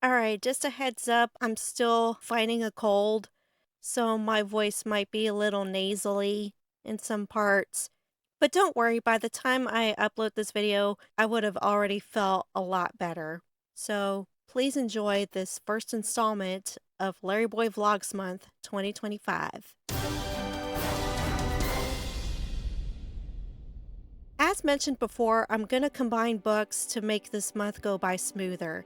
Alright, just a heads up, I'm still fighting a cold, so my voice might be a little nasally in some parts. But don't worry, by the time I upload this video, I would have already felt a lot better. So please enjoy this first installment of LarryBoy VLOGS Month 2025. As mentioned before, I'm going to combine books to make this month go by smoother.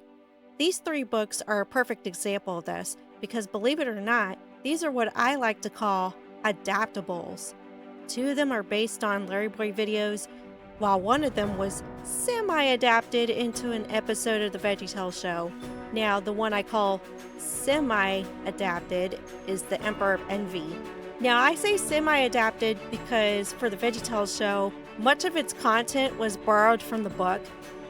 These three books are a perfect example of this because, believe it or not, these are what I like to call adaptables. Two of them are based on LarryBoy videos, while one of them was semi-adapted into an episode of the VeggieTales show. Now, the one I call semi-adapted is The Emperor of Envy. Now, I say semi-adapted because for the VeggieTales show, much of its content was borrowed from the book,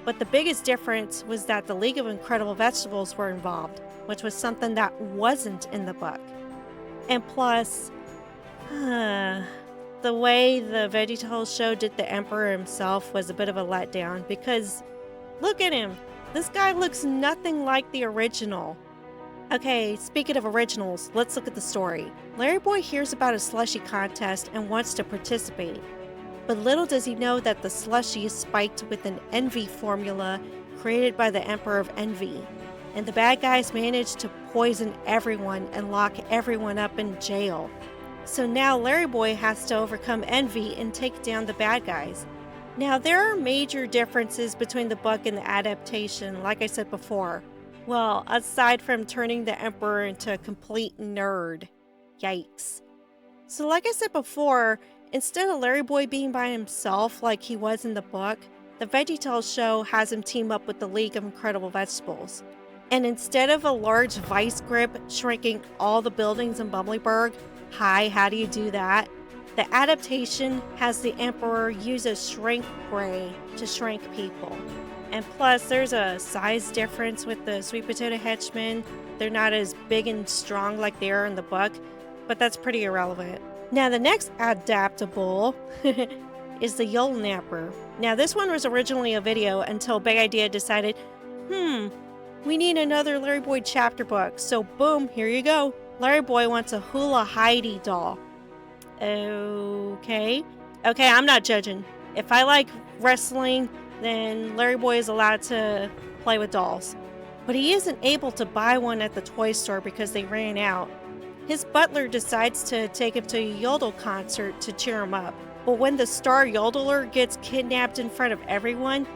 but the biggest difference was that the League of Incredible Vegetables were involved, which was something that wasn't in the book. And plus, the way the VeggieTales show did the Emperor himself was a bit of a letdown because, look at him, this guy looks nothing like the original. Okay, speaking of originals, let's look at the story. LarryBoy hears about a slushie contest and wants to participate. But little does he know that the slushie is spiked with an envy formula created by the Emperor of Envy. And the bad guys manage to poison everyone and lock everyone up in jail. So now LarryBoy has to overcome envy and take down the bad guys. Now there are major differences between the book and the adaptation, like I said before. Well, aside from turning the Emperor into a complete nerd. Yikes. So like I said before, instead of LarryBoy being by himself like he was in the book, the VeggieTales show has him team up with the League of Incredible Vegetables. And instead of a large vice grip shrinking all the buildings in Bumbleberg, hi, how do you do that? The adaptation has the Emperor use a shrink ray to shrink people. And plus, there's a size difference with the sweet potato henchmen. They're not as big and strong like they are in the book, but that's pretty irrelevant. Now, the next adaptable is the Yodelnapper. Now, this one was originally a video until Big Idea decided, we need another LarryBoy chapter book. So, boom, here you go. LarryBoy wants a Hula Heidi doll. Okay, I'm not judging. If I like wrestling, then LarryBoy is allowed to play with dolls. But he isn't able to buy one at the toy store because they ran out. His butler decides to take him to a yodel concert to cheer him up. But when the star yodeler gets kidnapped in front of everyone,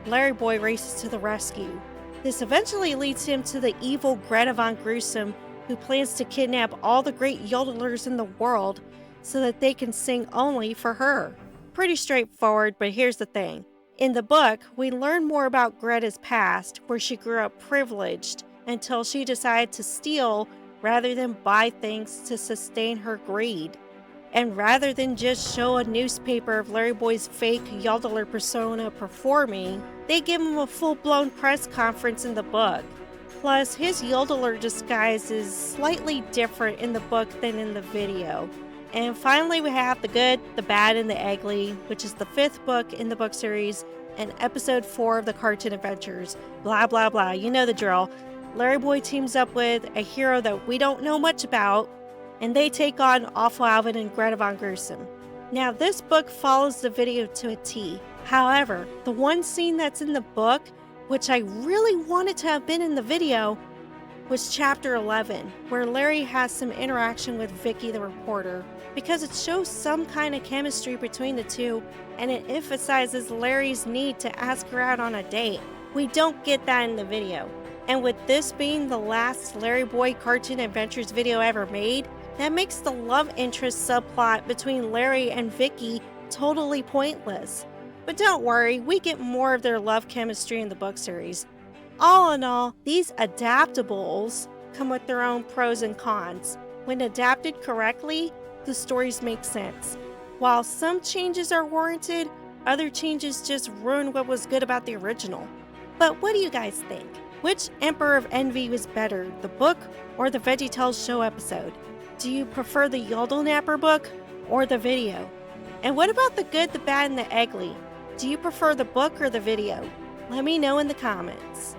LarryBoy races to the rescue. This eventually leads him to the evil Greta Von Gruesome, who plans to kidnap all the great yodelers in the world so that they can sing only for her. Pretty straightforward, but here's the thing. In the book, we learn more about Greta's past, where she grew up privileged until she decided to steal rather than buy things to sustain her greed. And rather than just show a newspaper of LarryBoy's fake yodeler persona performing, they give him a full-blown press conference in the book. Plus, his yodeler disguise is slightly different in the book than in the video. And finally, we have The Good, the Bad, and the Ugly, which is the 5th book in the book series and episode 4 of the cartoon adventures. Blah, blah, blah. You know the drill. LarryBoy teams up with a hero that we don't know much about, and they take on Awful Alvin and Greta Von Gruesome. Now, this book follows the video to a T. However, the one scene that's in the book, which I really wanted to have been in the video, was chapter 11, where Larry has some interaction with Vicky the reporter, because it shows some kind of chemistry between the two, and it emphasizes Larry's need to ask her out on a date. We don't get that in the video. And with this being the last LarryBoy Cartoon Adventures video ever made, that makes the love interest subplot between Larry and Vicky totally pointless. But don't worry, we get more of their love chemistry in the book series. All in all, these adaptables come with their own pros and cons. When adapted correctly, the stories make sense. While some changes are warranted, other changes just ruin what was good about the original. But what do you guys think? Which Emperor of Envy was better, the book or the VeggieTales show episode? Do you prefer the Yodelnapper book or the video? And what about The Good, the Bad, and the Ugly? Do you prefer the book or the video? Let me know in the comments.